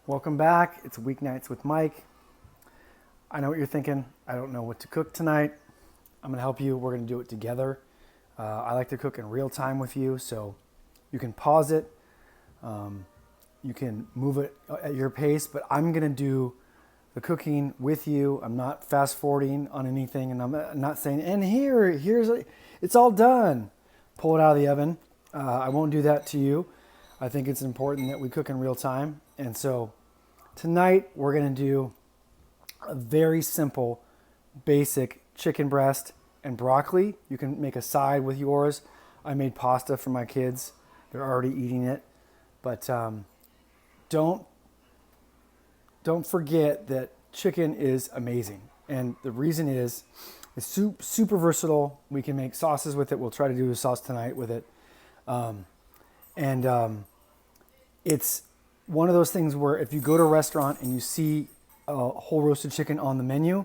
Welcome back. It's Weeknights with Mike. I know what you're thinking. I don't know what to cook tonight. I'm going to help you. We're going to do it together. I like to cook in real time with you, so you can pause it. You can move it at your pace, but I'm going to do the cooking with you. I'm not fast forwarding on anything, and I'm not saying, and it's all done. Pull it out of the oven. I won't do that to you. I think it's important that we cook in real time. And so tonight we're going to do a very simple, basic chicken breast and broccoli. You can make a side with yours. I made pasta for my kids. They're already eating it. But don't forget that chicken is amazing. And the reason is it's super versatile. We can make sauces with it. We'll try to do a sauce tonight with it. It's one of those things where if you go to a restaurant and you see a whole roasted chicken on the menu,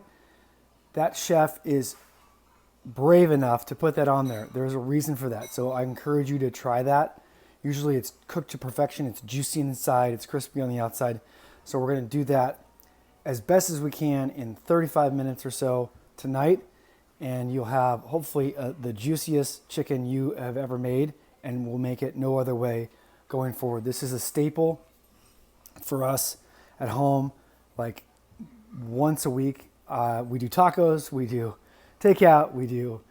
that chef is brave enough to put that on there. There's a reason for that. So I encourage you to try that. Usually it's cooked to perfection. It's juicy inside. It's crispy on the outside. So we're going to do that as best as we can in 35 minutes or so tonight. And you'll have hopefully the juiciest chicken you have ever made, and we'll make it no other way going forward. This is a staple for us at home, like once a week. We do tacos, we do takeout, we do,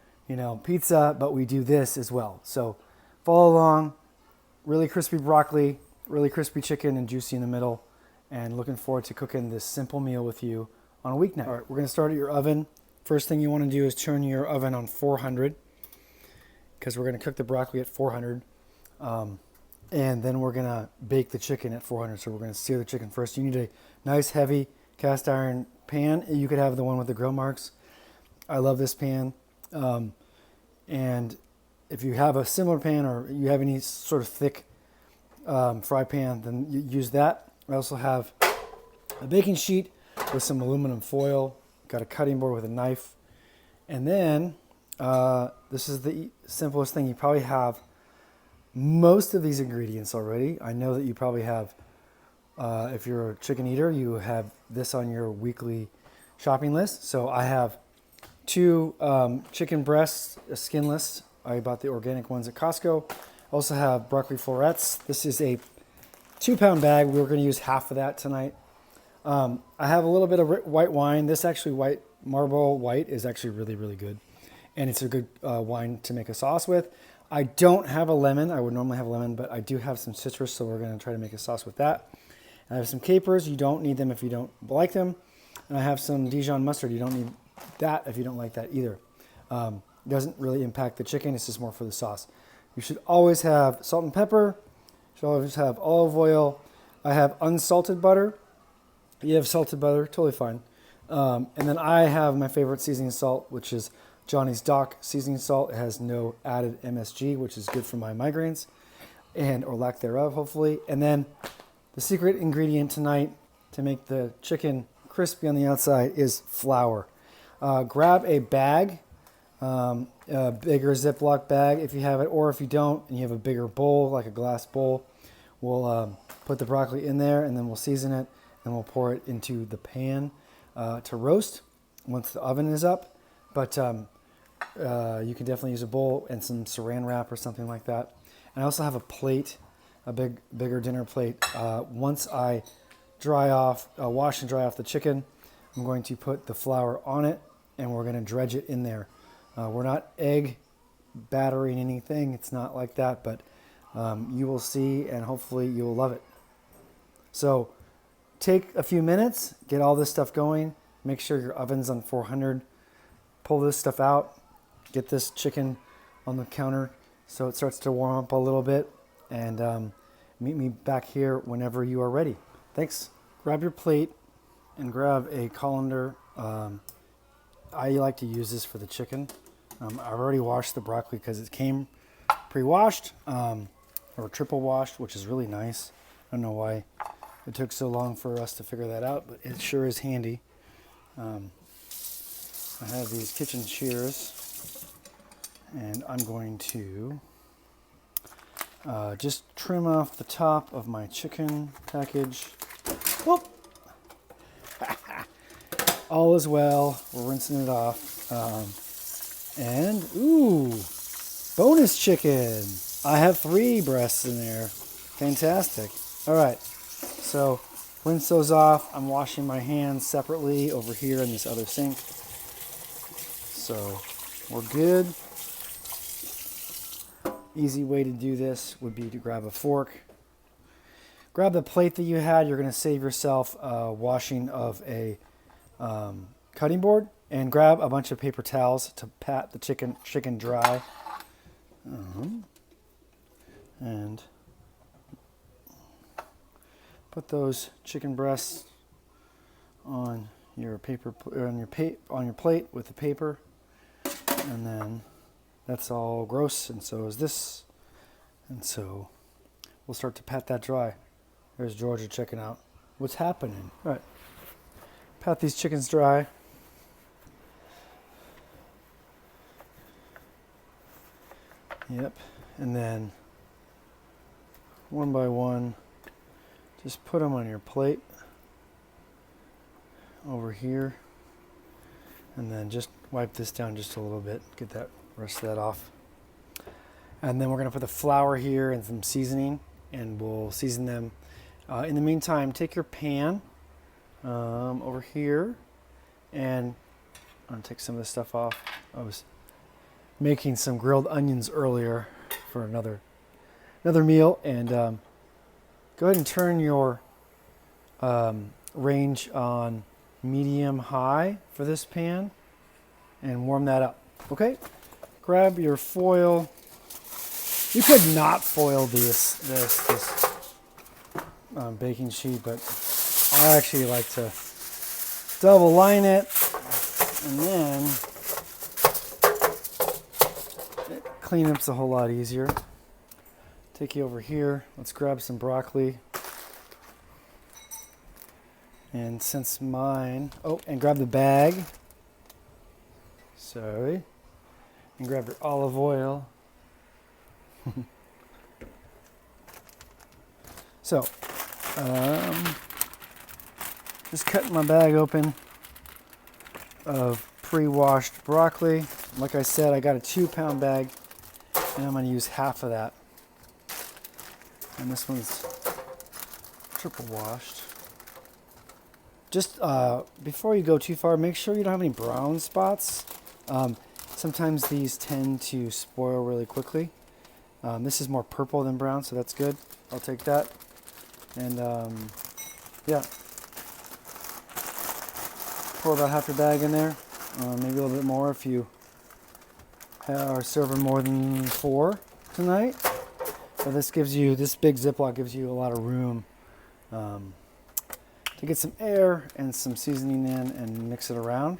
pizza, but we do this as well. So follow along. Really crispy broccoli, really crispy chicken, and juicy in the middle. And looking forward to cooking this simple meal with you on a weeknight. All right, we're going to start at your oven. First thing you want to do is turn your oven on 400 because we're going to cook the broccoli at 400. And then we're going to bake the chicken at 400. So we're going to sear the chicken first. You need a nice, heavy cast iron pan. You could have the one with the grill marks. I love this pan. And if you have a similar pan or you have any sort of thick fry pan, then you use that. I also have a baking sheet with some aluminum foil. Got a cutting board with a knife. And then this is the simplest thing. You probably have most of these ingredients already. I know that you probably have, if you're a chicken eater, you have this on your weekly shopping list. So I have 2 chicken breasts, skinless. I bought the organic ones at Costco. I also have broccoli florets. This is a 2-pound bag. We're going to use half of that tonight. I have a little bit of white wine. This actually Marlboro white is actually really, really good. And it's a good wine to make a sauce with. I don't have a lemon. I would normally have a lemon, but I do have some citrus, so we're going to try to make a sauce with that. I have some capers. You don't need them if you don't like them. And I have some Dijon mustard. You don't need that if you don't like that either. It doesn't really impact the chicken. It's just more for the sauce. You should always have salt and pepper. You should always have olive oil. I have unsalted butter. You have salted butter, totally fine. And then I have my favorite seasoning salt, which is Johnny's Dock seasoning salt. It has no added MSG, which is good for my migraines or lack thereof, hopefully. And then the secret ingredient tonight to make the chicken crispy on the outside is flour. Grab a bag, a bigger Ziploc bag if you have it, or if you don't and you have a bigger bowl, like a glass bowl, we'll put the broccoli in there and then we'll season it and we'll pour it into the pan to roast once the oven is up. But you can definitely use a bowl and some saran wrap or something like that. And I also have a plate, a bigger dinner plate. Once I wash and dry off the chicken, I'm going to put the flour on it and we're going to dredge it in there. We're not egg battering anything. It's not like that, but you will see and hopefully you will love it. So take a few minutes, get all this stuff going. Make sure your oven's on 400. Pull this stuff out. Get this chicken on the counter so it starts to warm up a little bit. And meet me back here whenever you are ready. Thanks. Grab your plate and grab a colander. I like to use this for the chicken. I've already washed the broccoli because it came pre-washed or triple washed, which is really nice. I don't know why it took so long for us to figure that out, but it sure is handy. I have these kitchen shears, and I'm going to just trim off the top of my chicken package. Whoop. All is well. We're rinsing it off. And, ooh, bonus chicken. I have 3 breasts in there. Fantastic. All right, so rinse those off. I'm washing my hands separately over here in this other sink. So we're good. Easy way to do this would be to grab a fork. Grab the plate that you had. You're going to save yourself washing of a cutting board. And grab a bunch of paper towels to pat the chicken dry. And put those chicken breasts on your plate with the paper. And then that's all gross, and so is this. And so we'll start to pat that dry. There's Georgia checking out. What's happening? All right. Pat these chickens dry. Yep. And then one by one, just put them on your plate over here. And then just wipe this down just a little bit. Get that rest of that off. And then we're going to put the flour here and some seasoning, and we'll season them. In the meantime, take your pan over here, and I'm going to take some of this stuff off. I was making some grilled onions earlier for another meal, and go ahead and turn your range on medium-high for this pan and warm that up. Okay, grab your foil. You could not foil this baking sheet, but I actually like to double line it, and then it cleanup's a whole lot easier. Take you over here. Let's grab some broccoli. And since mine, and grab the bag. Sorry. And grab your olive oil. So, just cutting my bag open of pre-washed broccoli. Like I said, I got a 2-pound bag, and I'm going to use half of that. And this one's triple washed. Just before you go too far, make sure you don't have any brown spots. Sometimes these tend to spoil really quickly. This is more purple than brown, so that's good. I'll take that. And yeah, pour about half your bag in there. Maybe a little bit more if you are serving more than 4 tonight. But this big Ziploc gives you a lot of room to get some air and some seasoning in and mix it around.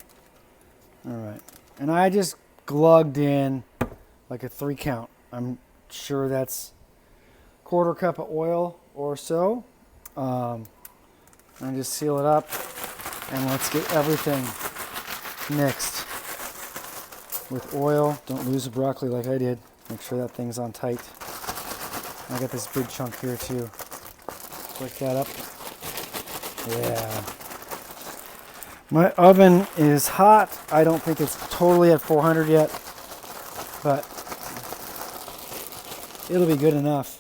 All right. And I just glugged in like a 3 count. I'm sure that's 1/4 cup of oil or so. And just seal it up, and let's get everything mixed with oil. Don't lose the broccoli like I did. Make sure that thing's on tight. I got this big chunk here too. Break that up. Yeah. My oven is hot. I don't think it's totally at 400 yet, but it'll be good enough.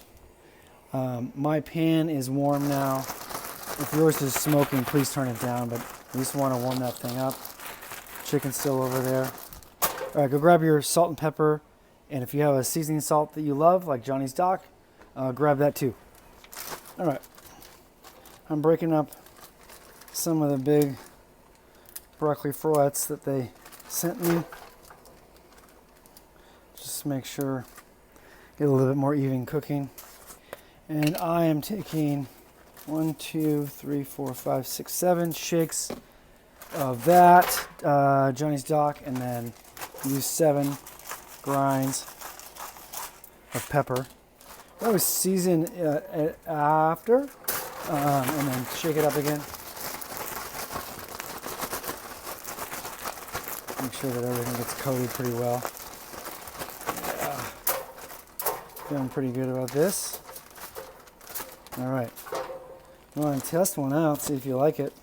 My pan is warm now. If yours is smoking, please turn it down, but you just want to warm that thing up. Chicken's still over there. All right, go grab your salt and pepper, and if you have a seasoning salt that you love, like Johnny's Dock, grab that too. All right. I'm breaking up some of the big broccoli florets that they sent me. Just make sure, get a little bit more even cooking. And I am taking 1, 2, 3, 4, 5, 6, 7 shakes of that Johnny's Dock, and then use 7 grinds of pepper. I always season it after, and then shake it up again. Make sure that everything gets coated pretty well. Yeah. Feeling pretty good about this. All right. You want to test one out, see if you like it.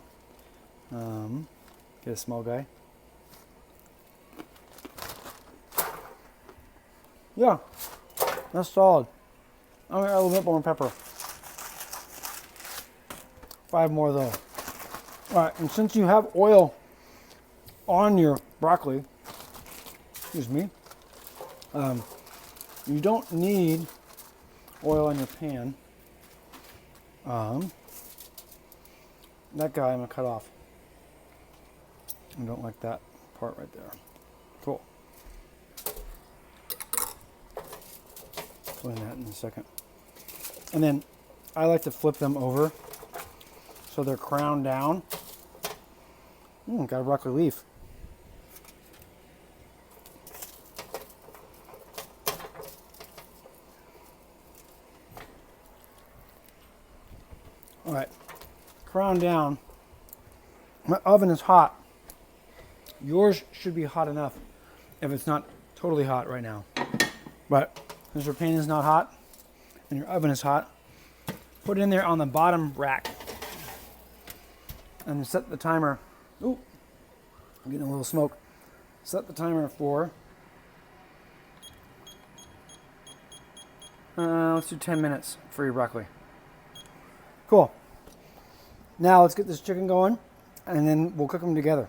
Get a small guy. Yeah, that's solid. I'm gonna add a little bit more pepper. 5 more though. All right, and since you have oil on your broccoli, excuse me, you don't need oil on your pan. That guy I'm gonna cut off. I don't like that part right there. Cool. Clean that in a second. And then I like to flip them over so they're crowned down. Got a broccoli leaf. All right, crown down. My oven is hot. Yours should be hot enough if it's not totally hot right now. But since your pan is not hot and your oven is hot, put it in there on the bottom rack and set the timer. Ooh, I'm getting a little smoke. Set the timer for, let's do 10 minutes for your broccoli. Cool. Now let's get this chicken going and then we'll cook them together.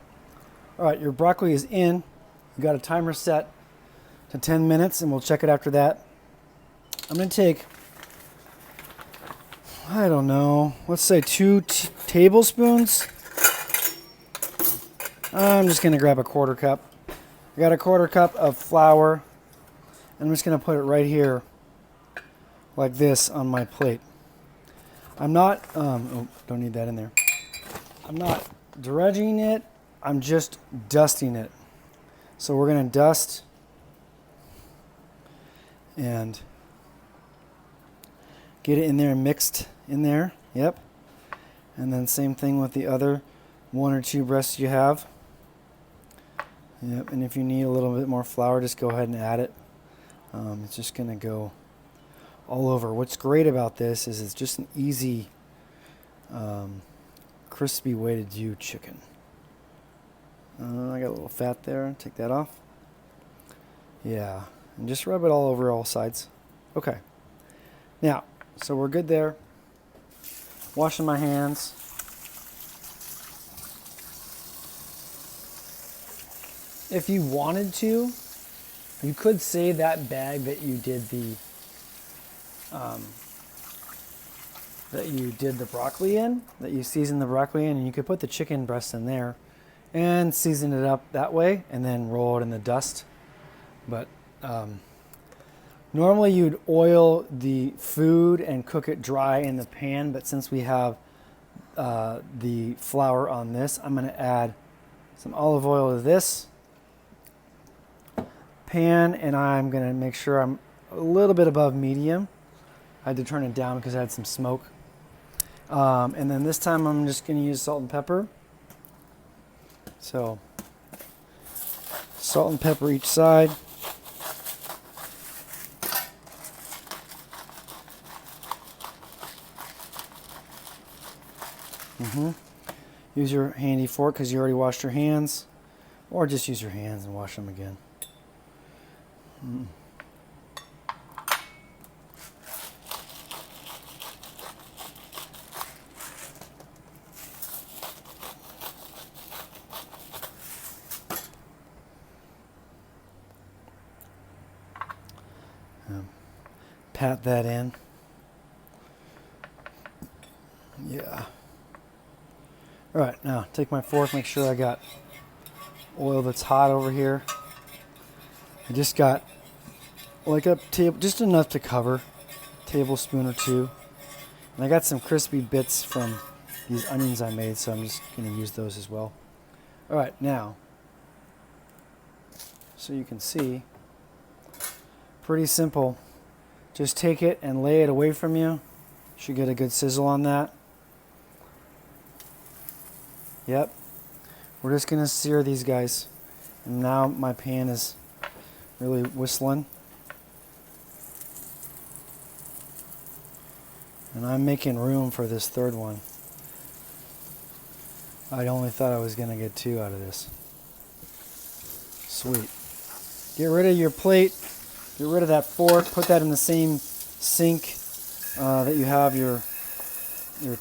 All right, your broccoli is in. You got a timer set to 10 minutes and we'll check it after that. I'm gonna take, I don't know, let's say 2 tablespoons. I'm just gonna grab a 1/4 cup. I got a 1/4 cup of flour. I'm just gonna put it right here like this on my plate. I'm not, oh, don't need that in there. I'm not dredging it, I'm just dusting it. So we're gonna dust and get it in there, mixed in there, yep. And then same thing with the other 1 or 2 breasts you have. Yep, and if you need a little bit more flour, just go ahead and add it. It's just gonna go all over. What's great about this is it's just an easy, crispy way to do chicken. I got a little fat there, take that off. Yeah, and just rub it all over all sides. Okay, now, so we're good there. Washing my hands. If you wanted to, you could save that bag that you did the broccoli in, that you seasoned the broccoli in, and you could put the chicken breast in there and season it up that way and then roll it in the dust. But normally you'd oil the food and cook it dry in the pan, but since we have the flour on this, I'm going to add some olive oil to this pan, and I'm going to make sure I'm a little bit above medium. I had to turn it down because I had some smoke. And then this time I'm just going to use salt and pepper. So salt and pepper each side. Use your handy fork because you already washed your hands, or just use your hands and wash them again. Pat that in. Yeah. All right, now take my fork, make sure I got oil that's hot over here. I just got like a table, just enough to cover, tablespoon or 2. And I got some crispy bits from these onions I made, so I'm just going to use those as well. All right, now, so you can see, pretty simple. Just take it and lay it away from you. Should get a good sizzle on that. Yep. We're just going to sear these guys. And now my pan is really whistling. And I'm making room for this third one. I only thought I was going to get 2 out of this. Sweet. Get rid of your plate. Get rid of that fork. Put that in the same sink that you have your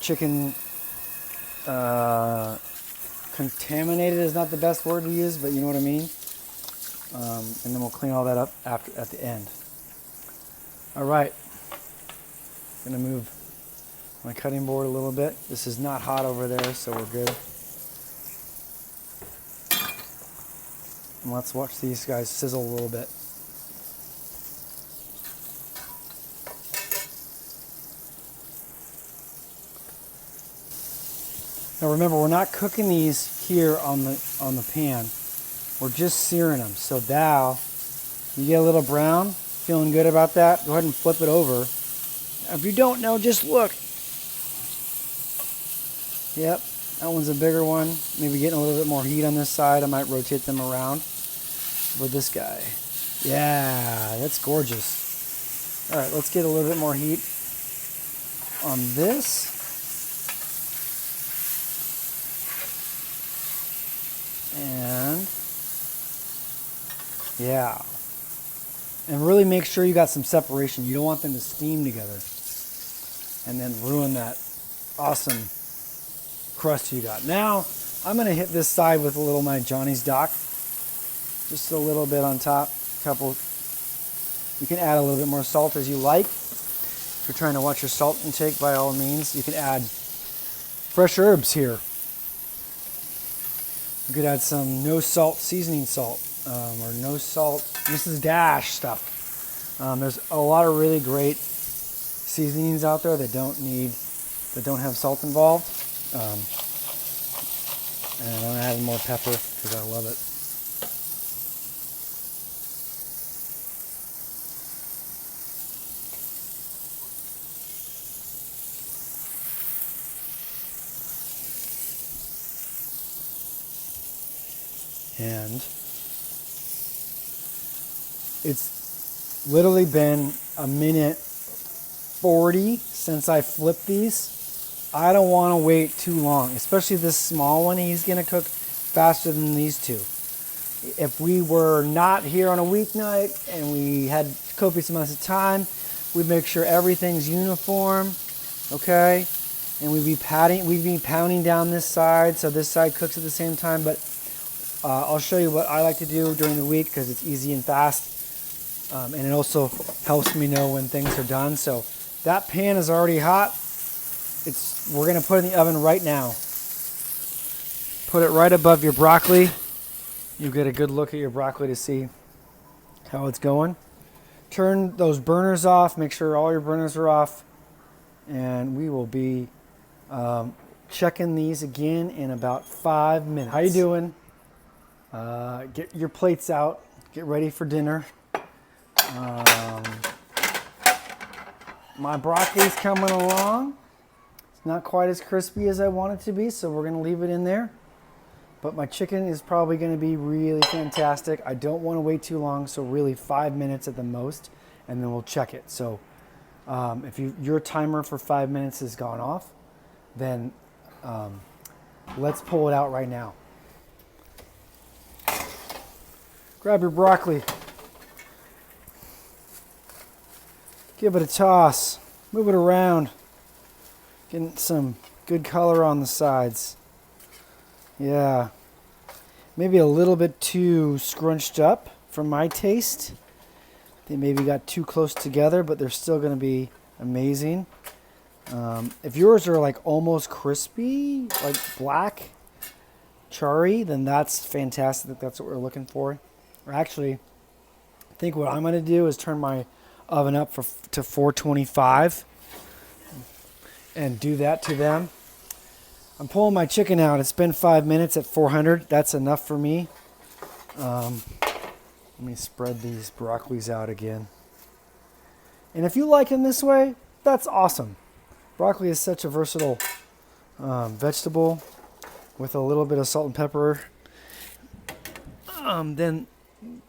chicken. Contaminated is not the best word to use, but you know what I mean. And then we'll clean all that up at the end. All right. Gonna move my cutting board a little bit. This is not hot over there, so we're good. And let's watch these guys sizzle a little bit. Now remember, we're not cooking these here on the pan. We're just searing them. So now you get a little brown. Feeling good about that? Go ahead and flip it over. If you don't know, just look. Yep, that one's a bigger one. Maybe getting a little bit more heat on this side. I might rotate them around. With this guy. Yeah, that's gorgeous. All right, let's get a little bit more heat on this. And yeah. And really make sure you got some separation. You don't want them to steam together and then ruin that awesome crust you got. Now, I'm going to hit this side with a little my Johnny's Dock. Just a little bit on top. You can add a little bit more salt as you like. If you're trying to watch your salt intake, by all means, you can add fresh herbs here. You could add some no salt seasoning salt or no salt Mrs. Dash stuff. There's a lot of really great seasonings out there that don't have salt involved. And I'm adding more pepper because I love it. And it's literally been a minute 40 since I flipped these. I don't want to wait too long, especially this small one. He's going to cook faster than these two. If we were not here on a weeknight and we had copious amounts of time, we'd make sure everything's uniform, okay? And we'd be pounding down this side so this side cooks at the same time. But I'll show you what I like to do during the week because it's easy and fast. And it also helps me know when things are done. So that pan is already hot. We're going to put it in the oven right now. Put it right above your broccoli. You get a good look at your broccoli to see how it's going. Turn those burners off. Make sure all your burners are off. And we will be checking these again in about 5 minutes. How you doing? Get your plates out. Get ready for dinner. My broccoli's coming along. It's not quite as crispy as I want it to be, so we're going to leave it in there. But my chicken is probably going to be really fantastic. I don't want to wait too long, so really 5 minutes at the most, and then we'll check it. So if your timer for 5 minutes has gone off, then let's pull it out right now. Grab your broccoli. Give it a toss. Move it around. Getting some good color on the sides. Yeah. Maybe a little bit too scrunched up for my taste. They maybe got too close together, but they're still going to be amazing. If yours are like almost crispy, like black, charry, then that's fantastic. That's what we're looking for. Or actually, I think what I'm going to do is turn my oven up to 425 and do that to them. I'm pulling my chicken out. It's been 5 minutes at 400. That's enough for me. Let me spread these broccolis out again. And if you like them this way, that's awesome. Broccoli is such a versatile vegetable with a little bit of salt and pepper. Then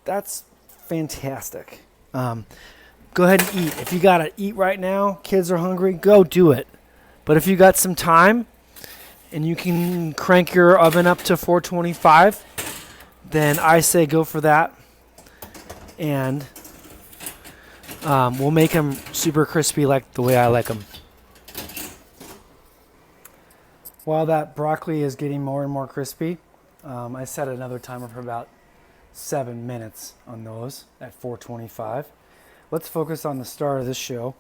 that's fantastic. Go ahead and eat. If you got to eat right now, kids are hungry, go do it. But if you got some time and you can crank your oven up to 425, then I say go for that. And we'll make them super crispy like the way I like them. While that broccoli is getting more and more crispy, I set another timer for about 7 minutes on those at 425. Let's focus on the star of this show,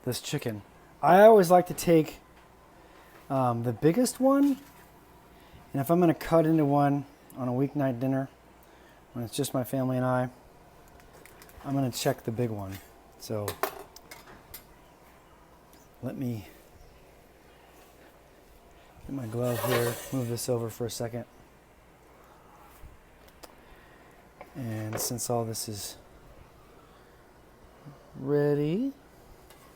this chicken. I always like to take the biggest one, and if I'm going to cut into one on a weeknight dinner, when it's just my family and I'm going to check the big one. So let me get my glove here, move this over for a second. And since all this is ready,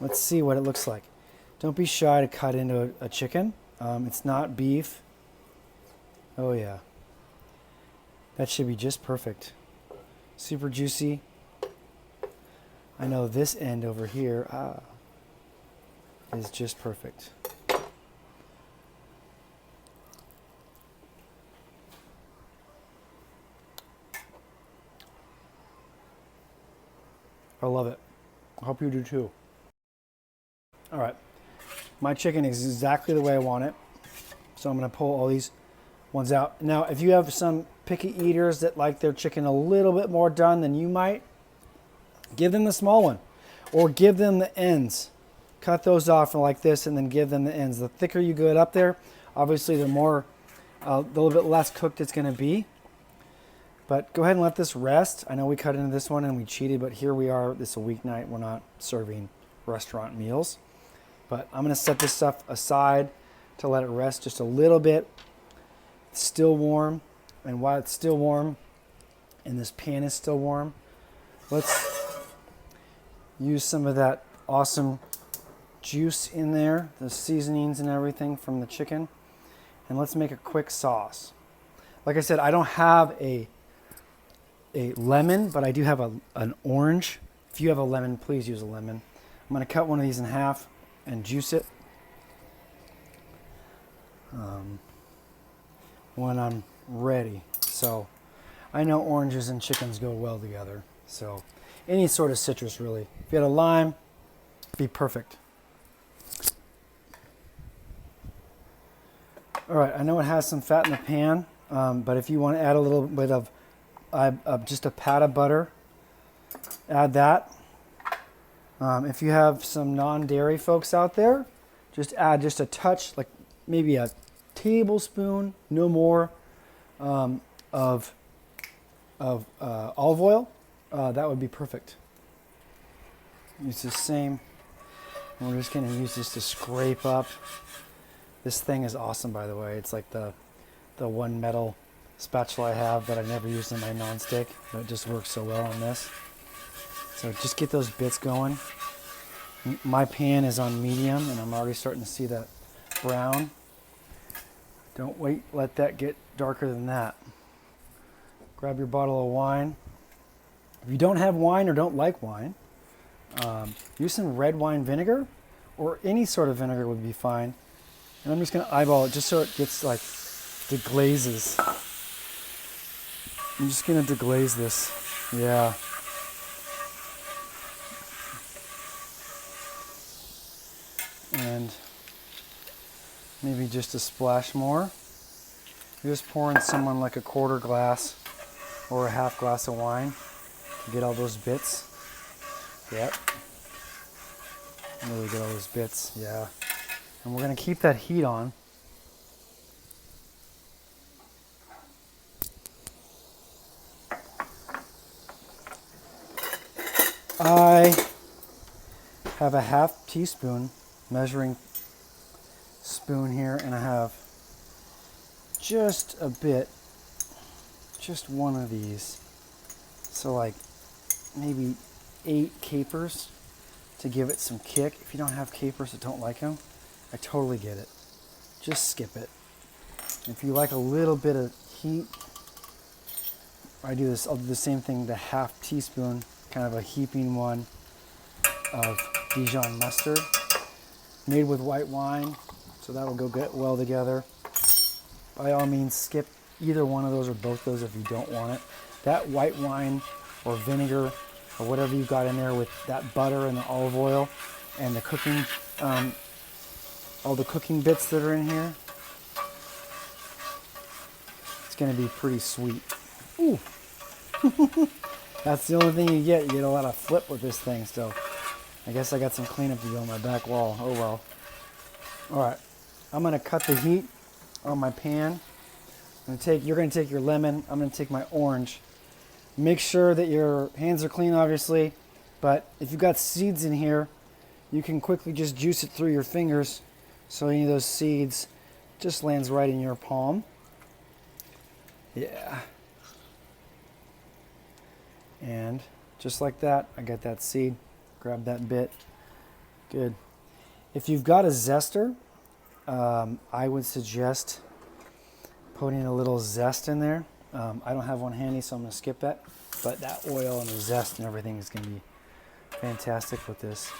let's see what it looks like. Don't be shy to cut into a chicken. It's not beef. Oh yeah. That should be just perfect. Super juicy. I know this end over here is just perfect. I love it. I hope you do too. All right. My chicken is exactly the way I want it. So I'm going to pull all these ones out. Now, if you have some picky eaters that like their chicken a little bit more done than you might, give them the small one or give them the ends. Cut those off like this and then give them the ends. The thicker you get up there, obviously the more, a little bit less cooked it's going to be. But go ahead and let this rest. I know we cut into this one and we cheated, but here we are. This is a weeknight. We're not serving restaurant meals. But I'm going to set this stuff aside to let it rest just a little bit. It's still warm. And while it's still warm and this pan is still warm, let's use some of that awesome juice in there, the seasonings and everything from the chicken. And let's make a quick sauce. Like I said, I don't have a lemon, but I do have an orange. If you have a lemon, please use a lemon. I'm going to cut one of these in half and juice it when I'm ready. So I know oranges and chickens go well together. So any sort of citrus really. If you had a lime, it'd be perfect. All right, I know it has some fat in the pan, but if you want to add a little bit of just a pat of butter, add that. If you have some non-dairy folks out there, just add just a touch, like maybe a tablespoon, no more, of olive oil. That would be perfect. Use the same. And we're just going to use this to scrape up. This thing is awesome, by the way. It's like the one metal spatula I have that I never use in my nonstick, but it just works so well on this. So just get those bits going. My pan is on medium, and I'm already starting to see that brown. Don't wait, let that get darker than that. Grab your bottle of wine. If you don't have wine or don't like wine, use some red wine vinegar, or any sort of vinegar would be fine. And I'm just going to eyeball it just so it gets like deglazes. I'm just going to deglaze this. Yeah. And maybe just a splash more. You're just pouring someone like a quarter glass or a half glass of wine to get all those bits. Yep. Really get all those bits. Yeah. And we're going to keep that heat on. I have a half teaspoon measuring spoon here, and I have just a bit, just one of these. So like maybe 8 capers to give it some kick. If you don't have capers that don't like them, I totally get it. Just skip it. If you like a little bit of heat, I do this. I'll do the same thing, the half teaspoon, kind of a heaping one of Dijon mustard, made with white wine. So that will go get well together. By all means, skip either one of those or both those if you don't want it. That white wine or vinegar or whatever you've got in there with that butter and the olive oil and the cooking, all the cooking bits that are in here, it's going to be pretty sweet. Ooh. That's the only thing you get. You get a lot of flip with this thing, so I guess I got some cleanup to do on my back wall. Oh well. All right, I'm going to cut the heat on my pan. You're going to take your lemon. I'm going to take my orange. Make sure that your hands are clean, obviously, but if you've got seeds in here, you can quickly just juice it through your fingers so any of those seeds just lands right in your palm. Yeah. And just like that, I got that seed. Grab that bit. Good. If you've got a zester, I would suggest putting a little zest in there. I don't have one handy, so I'm going to skip that. But that oil and the zest and everything is going to be fantastic with this.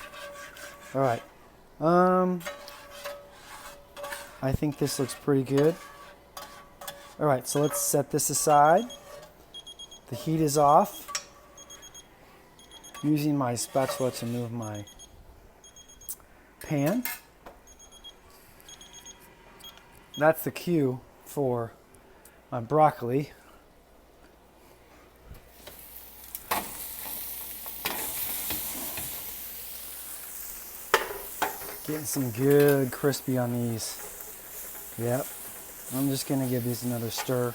All right. I think this looks pretty good. All right, so let's set this aside. The heat is off. I'm using my spatula to move my pan. That's the cue for my broccoli. Getting some good crispy on these. Yep. I'm just going to give these another stir.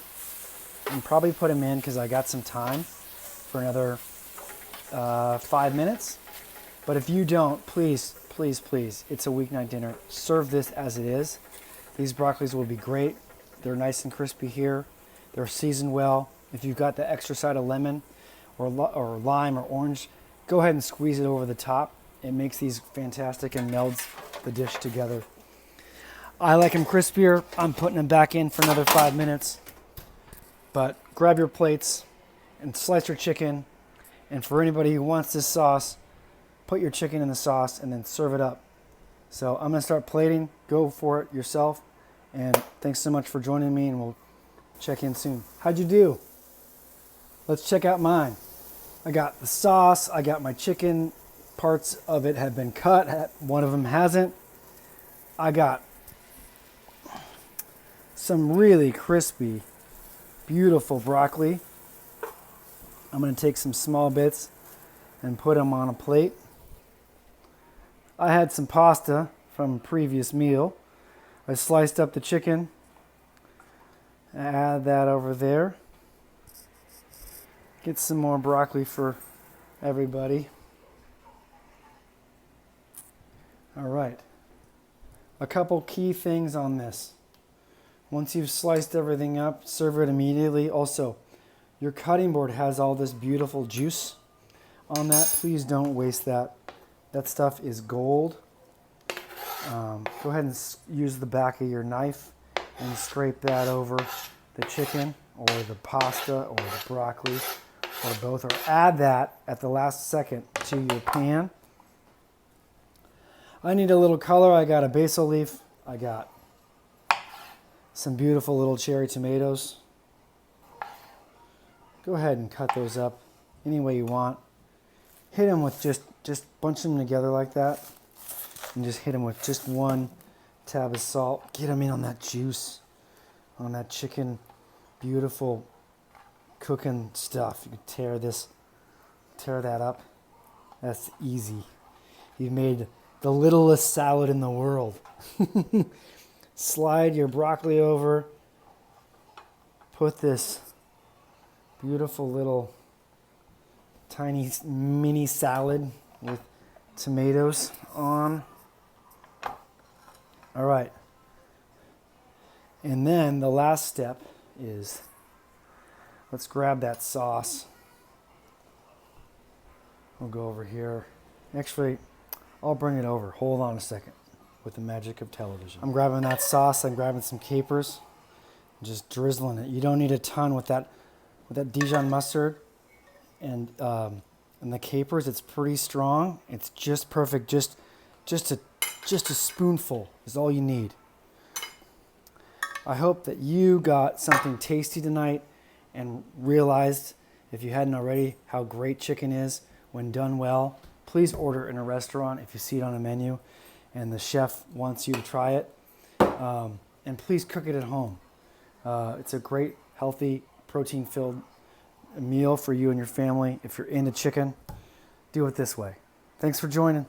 And probably put them in because I got some time for another 5 minutes. But if you don't, please, please, please, it's a weeknight dinner. Serve this as it is. These broccolis will be great. They're nice and crispy here. They're seasoned well. If you've got the extra side of lemon or lime or orange, go ahead and squeeze it over the top. It makes these fantastic and melds the dish together. I like them crispier. I'm putting them back in for another 5 minutes. But grab your plates and slice your chicken. And for anybody who wants this sauce, put your chicken in the sauce and then serve it up. So I'm going to start plating. Go for it yourself. And thanks so much for joining me, and we'll check in soon. How'd you do? Let's check out mine. I got the sauce. I got my chicken. Parts of it have been cut. One of them hasn't. I got some really crispy, beautiful broccoli. I'm going to take some small bits and put them on a plate. I had some pasta from a previous meal. I sliced up the chicken. Add that over there. Get some more broccoli for everybody. All right. A couple key things on this. Once you've sliced everything up, serve it immediately. Also, your cutting board has all this beautiful juice on that. Please don't waste that. That stuff is gold. Go ahead and use the back of your knife and scrape that over the chicken or the pasta or the broccoli or both, or add that at the last second to your pan. I need a little color. I got a basil leaf. I got some beautiful little cherry tomatoes. Go ahead and cut those up any way you want. Hit them with just bunch them together like that. And just hit them with just one tab of salt. Get them in on that juice, on that chicken. Beautiful cooking stuff. You can tear that up. That's easy. You've made the littlest salad in the world. Slide your broccoli over. Put this beautiful little tiny mini salad with tomatoes on. All right. And then the last step is, let's grab that sauce. We'll go over here. Actually, I'll bring it over. Hold on a second with the magic of television. I'm grabbing that sauce. I'm grabbing some capers. Just drizzling it. You don't need a ton with that Dijon mustard and the capers. It's pretty strong. It's just perfect. Just a spoonful is all you need. I hope that you got something tasty tonight and realized, if you hadn't already, how great chicken is when done well. Please order in a restaurant if you see it on a menu and the chef wants you to try it. And please cook it at home. It's a great, healthy, protein-filled meal for you and your family. If you're into chicken, do it this way. Thanks for joining.